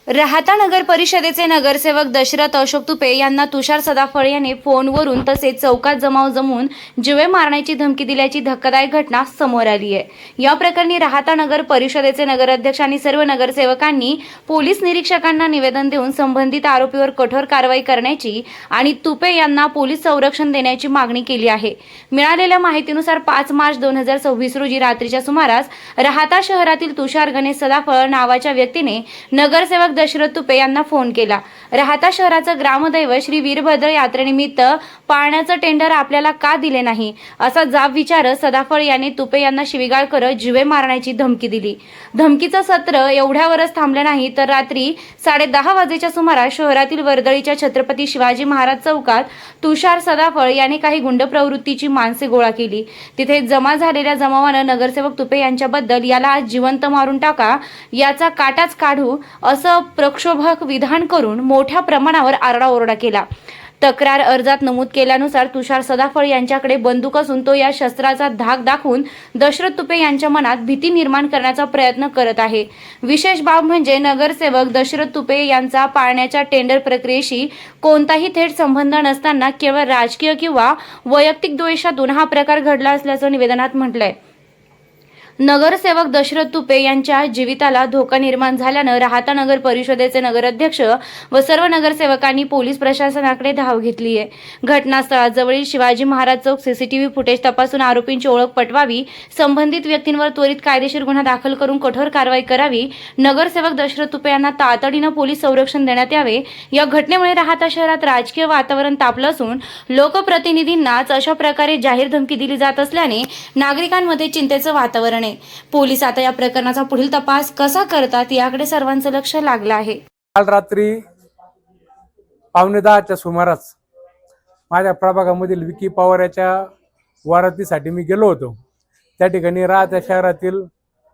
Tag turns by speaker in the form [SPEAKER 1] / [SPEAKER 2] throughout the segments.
[SPEAKER 1] राहाता नगर परिषदेचे नगरसेवक दशरथ अशोक तुपे यांना तुषार सदाफळे यांनी फोनवरून तसेच चौकात जमवून जीवे मारण्याची धमकी दिल्याची धक्कादायक घटना समोर आली आहे। या प्रकरणी राहाता नगर परिषदेचे नगराध्यक्ष आणि सर्व नगरसेवकांनी पोलीस निरीक्षकांना निवेदन देऊन संबंधित आरोपीवर कठोर कारवाई करण्याची आणि तुपे यांना पोलीस संरक्षण देण्याची मागणी केली आहे। मिळालेल्या माहितीनुसार 5 मार्च 2026 रोजी रात्रीच्या सुमारास राहाता शहरातील तुषार गणेश सदाफळ नावाच्या व्यक्तीने नगरसेवक दशरथ तुपे यांना फोन केला। राहाता शहराचं ग्रामदैवत श्री वीरभद्र यात्रेनिमित्त पाळण्याचं टेंडर आपल्याला का दिले नाही असा जाब विचारत सदाफळ यांनी तुपे यांना शिवीगाळ करत जीवे मारण्याची धमकी दिली। धमकीचं सत्र एवढ्यावरच थांबलं नाही तर रात्री 10:30 वाजेच्या सुमारास शहरातील वर्दळीच्या छत्रपती शिवाजी महाराज चौकात तुषार सदाफळ यांनी काही गुंड प्रवृत्तीची माणसे गोळा केली। तिथे जमा झालेल्या जमावानं नगरसेवक तुपे यांच्याबद्दल याला आज जिवंत मारून टाका, याचा काटाच काढू असं प्रक्षोभक विधान करून मोठ्या प्रमाणावर आरडाओरडा केला। तक्रार अर्जात नमूद केल्यानुसार तुषार सदाफळ यांच्याकडे बंदूक असून तो या शस्त्राचा धाक दाखवून दशरथ तुपे यांच्या मनात भीती निर्माण करण्याचा प्रयत्न करत आहे। विशेष बाब म्हणजे नगरसेवक दशरथ तुपे यांचा पाळण्याच्या टेंडर प्रक्रियेशी कोणताही थेट संबंध नसताना केवळ राजकीय किंवा वैयक्तिक द्वेषातून हा प्रकार घडला असल्याचं निवेदनात म्हटलंय। नगरसेवक दशरथ तुपे यांच्या जीविताला धोका निर्माण झाल्यानं राहाता नगर परिषदेचे नगराध्यक्ष व सर्व नगरसेवकांनी पोलीस प्रशासनाकडे धाव घेतली आहे। घटनास्थळाजवळील शिवाजी महाराज चौक सीसीटीव्ही फुटेज तपासून आरोपींची ओळख पटवावी, संबंधित व्यक्तींवर त्वरित कायदेशीर गुन्हा दाखल करून कठोर कारवाई करावी, नगरसेवक दशरथ तुपे यांना तातडीनं पोलीस संरक्षण देण्यात यावे। या घटनेमुळे राहाता शहरात राजकीय वातावरण तापलं असून लोकप्रतिनिधींनाच अशा प्रकारे जाहीर धमकी दिली जात असल्याने नागरिकांमध्ये चिंतेचं वातावरण आहे। पोलीस आता या प्रकरणाचा पुढील तपास कसा करतात याकडे सर्वांचं लक्ष लागलं आहे।
[SPEAKER 2] काल रात्री 9:15च्या सुमारास माझ्या प्रभागामधील विकी पवार याच्या वारतीसाठी मी गेलो होतो। त्या ठिकाणी राहाता शहरातील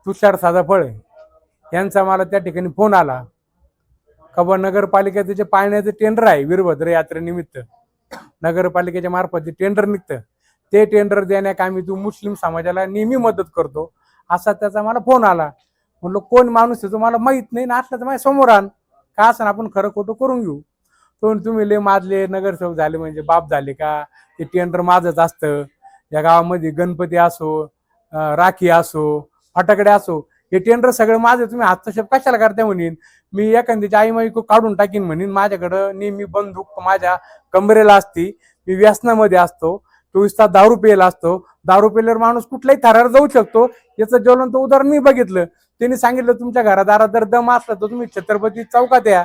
[SPEAKER 2] तुषार सदाफळ यांचा मला त्या ठिकाणी फोन आला का नगरपालिकेचे जे पाळण्याचे टेंडर आहे वीरभद्र यात्रेनिमित्त नगरपालिकेच्या मार्फत जे टेंडर निघतं ते टेंडर देण्याकामी तू मुस्लिम समाजाला नेहमी मदत करतो असा त्याचा मला फोन आला। म्हणलं कोण माणूस आहे तो मला माहित नाही ना, असलं तर माझ्या समोर आण का असं आपण खरं खोटं करून घेऊ। तो तुम्ही लय माजले नगरसेवक झाले म्हणजे बाप झाले का, ते टेंडर माझंच असतं। या गावामध्ये गणपती असो, राखी असो, फटाकडे असो, हे टेंडर सगळं माझं, तुम्ही हस्तक्षेप कशाला करता म्हणेन। मी एखाद्याची आई माई काढून टाकीन म्हणेन। माझ्याकडं नेहमी बंदूक माझ्या कमरेला असती, मी व्यसनामध्ये असतो, 24 तास दारू प्यायला असतो। दारू प्यायल्यावर माणूस कुठल्याही थरावर जाऊ शकतो, याचं ज्वलंत उदाहरण मी बघितलं। त्यांनी सांगितलं तुमच्या घरादारात जर दम असला तर तुम्ही छत्रपती चौकात या।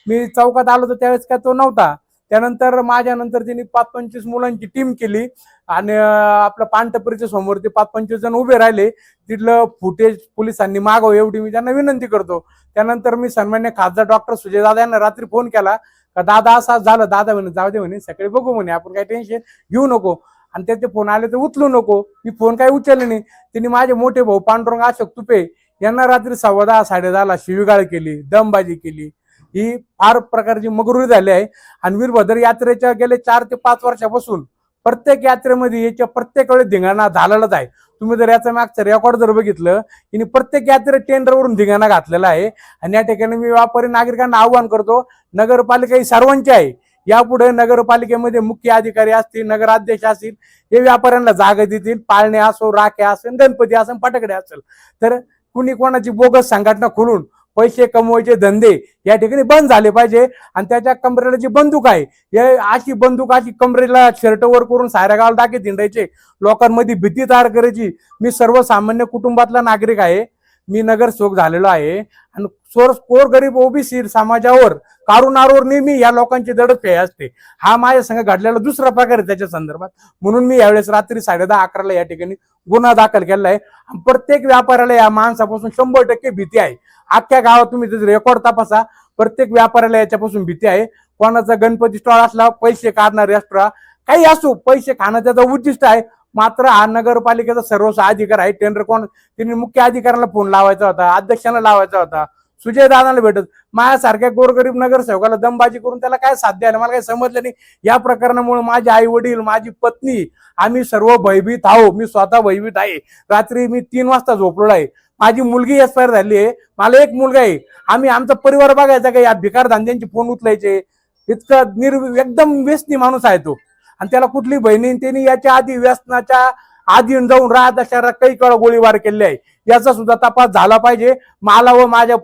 [SPEAKER 2] मी चौकात आलो तर त्यावेळेस काय तो नव्हता। त्यानंतर माझ्यानंतर त्यांनी 5-25 मुलांची टीम केली आणि आपल्या पानटपरीच्या समोर ते 5-25 जण उभे राहिले। तिथलं फुटेज पोलिसांनी मागव एवढी मी त्यांना विनंती करतो। त्यानंतर मी सन्मान्य खासदार डॉक्टर सुजय दादा यांना रात्री फोन केला का दादा असं झालं। दादा म्हणे जाऊ दे म्हणे, सकाळी बघू म्हणे, आपण काही टेन्शन घेऊ नको आणि त्याचे फोन आले तर उचलू नको। मी फोन काही उचलले नाही। त्यांनी माझे मोठे भाऊ पांडुरंग अशोक तुपे यांना रात्री 10:15 10:30 शिवीगाळ केली, दमबाजी केली। ही फार प्रकारची मगरुरी झाली आहे आणि वीरभद्र यात्रेच्या गेले 4 ते 5 वर्षापासून प्रत्येक यात्रेमध्ये याच्या प्रत्येक वेळेस धिंगाणा झालेलाच आहे। तुम्ही जर याचा मागचं रेकॉर्ड जर बघितलं, यांनी प्रत्येक यात्रेत टेंडरवरून धिंगाणा घातलेला आहे। आणि या ठिकाणी मी व्यापारी नागरिकांना आवाहन करतो, नगरपालिका ही सर्वांची आहे। यापुढे नगरपालिकेमध्ये मुख्य अधिकारी असतील, नगराध्यक्ष असतील, हे व्यापाऱ्यांना जागा देतील। पाळणे असो, राखे असेल, गणपती असेल, फटाकडे असेल, तर कुणी कोणाची बोगस संघटना खोलून पैसे कमवायचे धंदे या ठिकाणी बंद झाले पाहिजे। आणि त्याच्या कमरेला जी बंदूक आहे, हे अशी बंदूक अशी कमरेला शर्ट वर करून साऱ्या गावाला टाकीत हिंडायचे, लोकांमध्ये भीती तयार करायची। मी सर्वसामान्य कुटुंबातला नागरिक आहे, मी नगरसेवक झालेलो आहे आणि गोरगरीब ओबीसी समाजावर कारुणावर नेहमी या लोकांची दडपशाही असते। हा माझ्या संग घडलेला दुसरा प्रकार आहे त्याच्या संदर्भात। म्हणून मी यावेळेस रात्री 10:30-11ला या ठिकाणी गुन्हा दाखल केला आहे। प्रत्येक व्यापाऱ्याला या माणसापासून 100% भीती आहे। अख्ख्या गावात तुम्ही त्याचे रेकॉर्ड तपासा, प्रत्येक व्यापाऱ्याला याच्यापासून भीती आहे। कोणाचा गणपती स्टॉल असला, पैसे काढणार रेस्टॉरंट काही असो, पैसे खाणं त्याचं उद्दिष्ट आहे। मात्र हा नगरपालिकेचा सर्वस्व अधिकार आहे। टेंडर कोण, त्यांनी मुख्य अधिकाऱ्याला फोन लावायचा होता, अध्यक्षांना लावायचा होता, सुजय दादाला भेटत। माझ्यासारख्या गोरगरीब नगरसेवकाला दमबाजी करून त्याला काय साध्य आलं मला काही समजलं नाही। या प्रकरणामुळे माझे आई वडील, माझी पत्नी, आम्ही सर्व भयभीत आहो। मी स्वतः भयभीत आहे। रात्री मी 3 वाजता झोपलेलो आहे। माझी मुलगी एक्सपायर झाली आहे, मला एक मुलगा आहे, आम्ही आमचा परिवार बघायचा का या भिकार धांद्यांचे फोन उचलायचे? इतकं एकदम व्यसनी माणूस आहे तो. आणि त्याला कुठली बहिणी त्यांनी याच्या आधी व्यसनाच्या आधी जाऊन राहत शहरात काही वेळा गोळीबार केले आहे. याचा सुद्धा तपास झाला पाहिजे. मला व माझ्या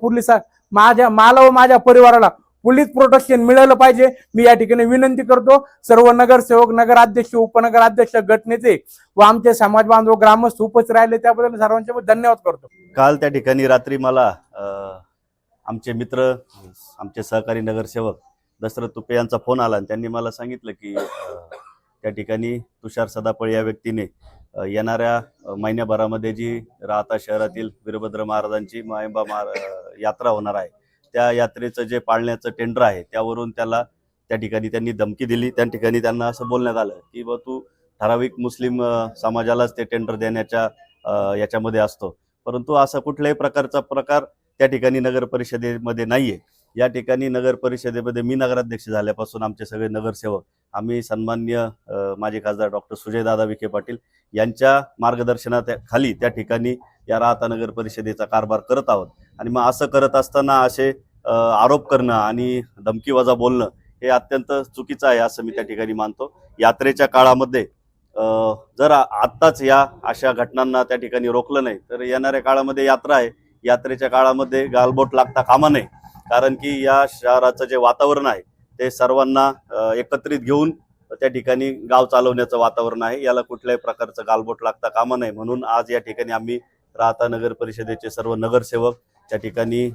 [SPEAKER 2] परिवाराला पोलीस प्रोटेक्शन मिळालं पाहिजे. मी या ठिकाणी विनंती करतो सर्व नगरसेवक, नगराध्यक्ष, उपनगराध्यक्ष, गटनेते व आमचे समाज बांधव, ग्रामस्थ उपस्थित राहिले त्याबद्दल सर्वांचे धन्यवाद करतो.
[SPEAKER 3] काल त्या ठिकाणी रात्री मला आमचे मित्र, आमचे सहकारी नगरसेवक दशरथ तुपे यांचा फोन आला आणि त्यांनी मला सांगितलं की त्या ठिकाणी तुषार सदाफळे या व्यक्तीने येणाऱ्या महिन्याभरामध्ये जी राहता शहरातील वीरभद्र महाराजांची मायंबा यात्रा होणार आहे, त्या यात्रेचं जे पाळण्याचं टेंडर आहे त्यावरून त्याला त्या ठिकाणी त्यांनी धमकी दिली. त्या ठिकाणी त्यांना असं बोलण्यात आलं की बा तू ठराविक मुस्लिम समाजालाच ते टेंडर देण्याच्या याच्यामध्ये असतो, परंतु असा कुठल्याही प्रकार त्या ठिकाणी नगर परिषदेमध्ये नाहीये. या ठिकाणी नगर परिषदेमध्ये मी नगराध्यक्ष झाल्यापासून आमचे सगळे नगरसेवक आम्ही सन्माननीय माजी खासदार डॉक्टर सुजयदादा विखे पाटील यांच्या मार्गदर्शनाखाली त्या ठिकाणी या राहता नगर परिषदेचा कारभार करत आहोत. आणि मग असं करत असताना असे आरोप करणं आणि धमकीवजा बोलणं हे अत्यंत चुकीचं आहे असं मी त्या ठिकाणी मानतो. यात्रेच्या काळामध्ये जर आत्ताच या अशा घटनांना त्या ठिकाणी रोखलं नाही तर येणाऱ्या काळामध्ये यात्रा आहे, यात्रेच्या काळामध्ये गालबोट लागता कामा नये. कारण की या शहराचं जे वातावरण आहे ते सर्वांना एकत्रित घेऊन त्या ठिकाणी गाव चालवण्याचं वातावरण आहे, याला कुठल्याही प्रकारचं गालबोट लागता कामा नये. म्हणून आज या ठिकाणी आम्ही राहता नगर परिषदेचे सर्व नगरसेवक, त्या ठिकाणी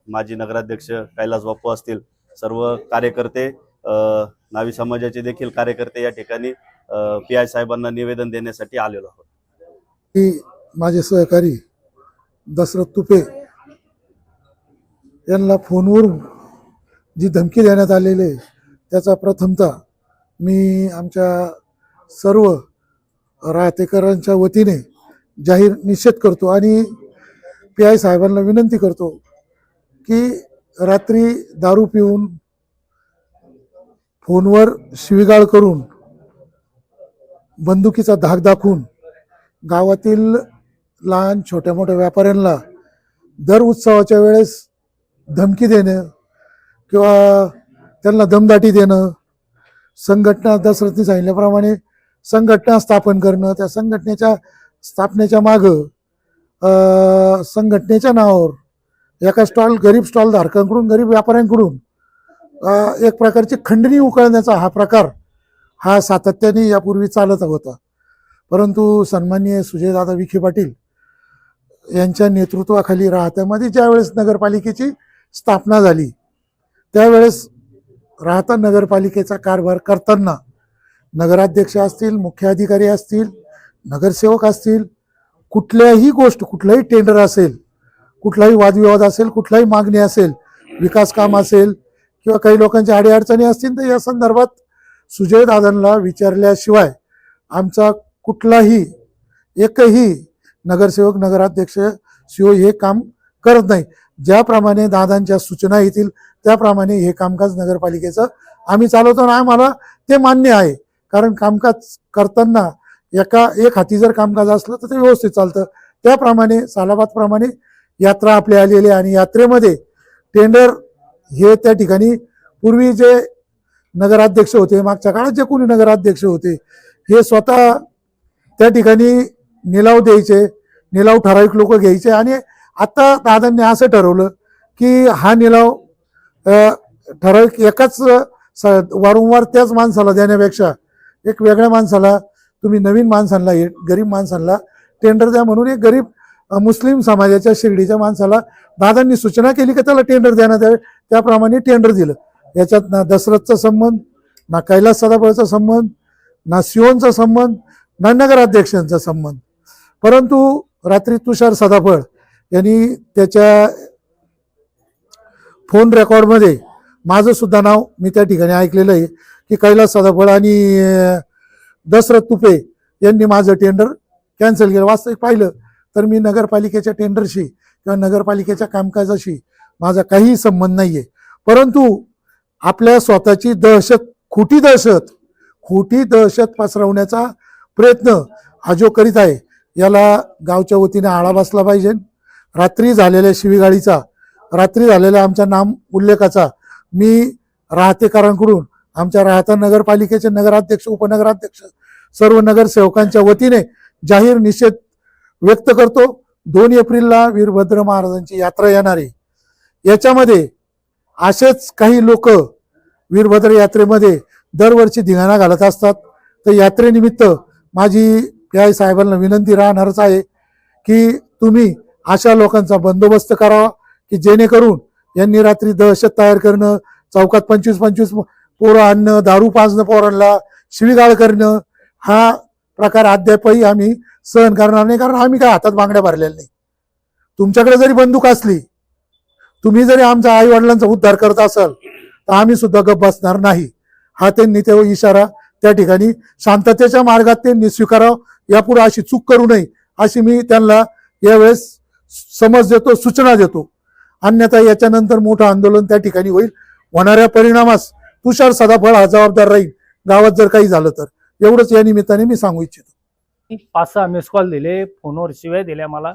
[SPEAKER 3] माजी नगराध्यक्ष कैलास बापू असतील, सर्व कार्यकर्ते, नावी समाजाचे देखील कार्यकर्ते या ठिकाणी PI साहेबांना निवेदन देण्यासाठी आलेलो आहोत.
[SPEAKER 4] माझे सहकारी दशरथ तुपे यांना फोनवरून जी धमकी देण्यात आलेली आहे त्याचा प्रथमतः मी आमच्या सर्व राहतेकरांच्या वतीने जाहीर निषेध करतो आणि PI साहेबांना विनंती करतो की रात्री दारू पिऊन फोनवर शिवीगाळ करून बंदुकीचा धाक दाखवून गावातील लहान छोट्या मोठ्या व्यापाऱ्यांना दर उत्सवाच्या वेळेस धमकी देणं किंवा त्यांना दमदाटी देणं, संघटना दशरथनी सांगितल्याप्रमाणे संघटना स्थापन करणं, त्या संघटनेच्या स्थापनेच्या मागं संघटनेच्या नावावर एका गरीब स्टॉल धारकांकडून, गरीब व्यापाऱ्यांकडून एक प्रकारची खंडणी उकळण्याचा हा प्रकार हा सातत्याने यापूर्वी चालत होता. परंतु सन्माननीय सुजयदादा विखे पाटील यांच्या नेतृत्वाखाली राहत्यामध्ये ज्यावेळेस नगरपालिकेची स्थापना झाली त्यावेळेस राहता नगरपालिकेचा कारभार करताना नगराध्यक्ष असतील, मुख्य अधिकारी असतील, नगरसेवक असतील, कुठल्याही गोष्ट, कुठलाही टेंडर असेल, कुठलाही वादविवाद असेल, कुठलाही मागणी असेल, विकास काम असेल किंवा काही लोकांच्या अडीअडचणी असतील तर या संदर्भात सुजयदादांना विचारल्याशिवाय आमचा कुठलाही एकही नगरसेवक, नगराध्यक्ष, CO हे काम करत नाही. ज्याप्रमाणे दादांच्या सूचना येतील त्याप्रमाणे हे कामकाज नगरपालिकेचं आम्ही चालवतो आणि आम्हाला ते मान्य आहे. कारण कामकाज करताना एक हाती जर कामकाज असलं तर ते व्यवस्थित चालतं. त्याप्रमाणे सालाबादप्रमाणे यात्रा आपली आलेली आहे आणि यात्रेमध्ये टेंडर हे त्या ठिकाणी पूर्वी जे नगराध्यक्ष होते, मागच्या काळात जे कोणी नगराध्यक्ष होते हे स्वतः त्या ठिकाणी निलाव द्यायचे, निलाव ठराविक लोक घ्यायचे. आणि आता दादांनी असं ठरवलं की हा निलाव ठराविक एकाच वारंवार त्याच माणसाला देण्यापेक्षा एक वेगळ्या माणसाला, तुम्ही नवीन माणसांना, गरीब माणसांना टेंडर द्या म्हणून एक गरीब मुस्लिम समाजाच्या शिर्डीच्या माणसाला दादांनी सूचना केली की त्याला टेंडर देण्यात यावे. त्याप्रमाणे टेंडर दिलं. याच्यात ना दशरथचा संबंध, ना कैलास सदाफळचा संबंध, ना CO संबंध, ना नगराध्यक्षांचा संबंध. परंतु रात्री तुषार सदाफळ यांनी त्याच्या फोन रेकॉर्डमध्ये माझं सुद्धा नाव मी त्या ठिकाणी ऐकलेलं आहे की कैलास सदाफळ आणि दशरथ तुपे यांनी माझं टेंडर कॅन्सल केलं. वास्तविक पाहिलं तर मी नगरपालिकेच्या टेंडरशी किंवा नगरपालिकेच्या कामकाजाशी माझा काहीही संबंध नाही आहे. परंतु आपल्या स्वतःची दहशत, खोटी दहशत पसरवण्याचा प्रयत्न हा जो करीत आहे याला गावच्या वतीने आळा बसला पाहिजे. रात्री झालेल्या शिवीगाळीचा, रात्री झालेल्या आमच्या नाम उल्लेखाचा मी राहतेकरांकडून, आमच्या राहता नगरपालिकेचे नगराध्यक्ष, उपनगराध्यक्ष, सर्व नगरसेवकांच्या वतीने जाहीर निषेध व्यक्त करतो. 2 एप्रिलला वीरभद्र महाराजांची यात्रा येणार आहे. याच्यामध्ये असेच काही लोक वीरभद्र यात्रेमध्ये दरवर्षी धिंगाणा घालत असतात. तर यात्रेनिमित्त माझी PI साहेबांना विनंती राहणारच आहे की तुम्ही अशा लोकांचा बंदोबस्त करावा की जेणेकरून यांनी रात्री दहशत तयार करणं, चौकात 25-25 पोरं आणणं, दारू पाजणं, पोरांना शिवीगाळ करणं, हा प्रकार अद्यापही आम्ही सहन करणार नाही. कारण आम्ही काय हातात बांगड्या भरलेल्या नाही. तुमच्याकडे जरी बंदूक असली, तुम्ही जरी आमच्या आई वडिलांचा उद्धार करत असाल तर आम्ही सुद्धा गप्प बसणार नाही. हा त्यांनी तेव्हा इशारा त्या ठिकाणी शांततेच्या मार्गात त्यांनी स्वीकारावं. यापुढे अशी चूक करू नये अशी मी त्यांना यावेळेस समज देतो, सूचना देतो. अन्यथा याच्यानंतर मोठं आंदोलन त्या ठिकाणी होईल. होणाऱ्या परिणामास तुषार सदाफळ हा जबाबदार राहील गावात जर काही झालं तर. एवढंच या निमित्ताने मी सांगू इच्छितो.
[SPEAKER 5] 5-6 मिस कॉल दिले, फोनवर शिव्या दिल्या मला.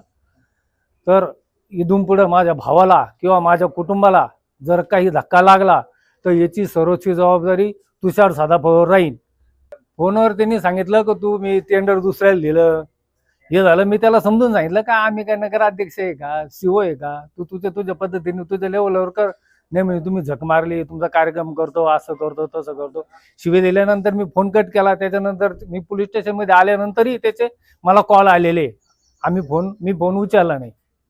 [SPEAKER 5] तर इथून पुढे माझ्या भावाला किंवा माझ्या कुटुंबाला जर काही धक्का लागला तर याची सर्वोच्च जबाबदारी तुषार सदाफळावर राहील. फोनवर त्यांनी सांगितलं की तू मी टेंडर दुसऱ्याला दिलं, हे झालं. मी त्याला समजून सांगितलं का आम्ही काय नगराध्यक्ष आहे का, CO आहे का, तू तुझ्या पद्धतीने तुझ्या लेवलवर कर. नाही म्हणजे तुम्ही झक मारली, तुमचा कार्यक्रम करतो, असं करतो तसं करतो. शिवे दिल्यानंतर मी फोन कट केला. त्याच्यानंतर मी पोलीस स्टेशनमध्ये आल्यानंतरही त्याचे मला कॉल आलेले. मी फोन उचलला नाही.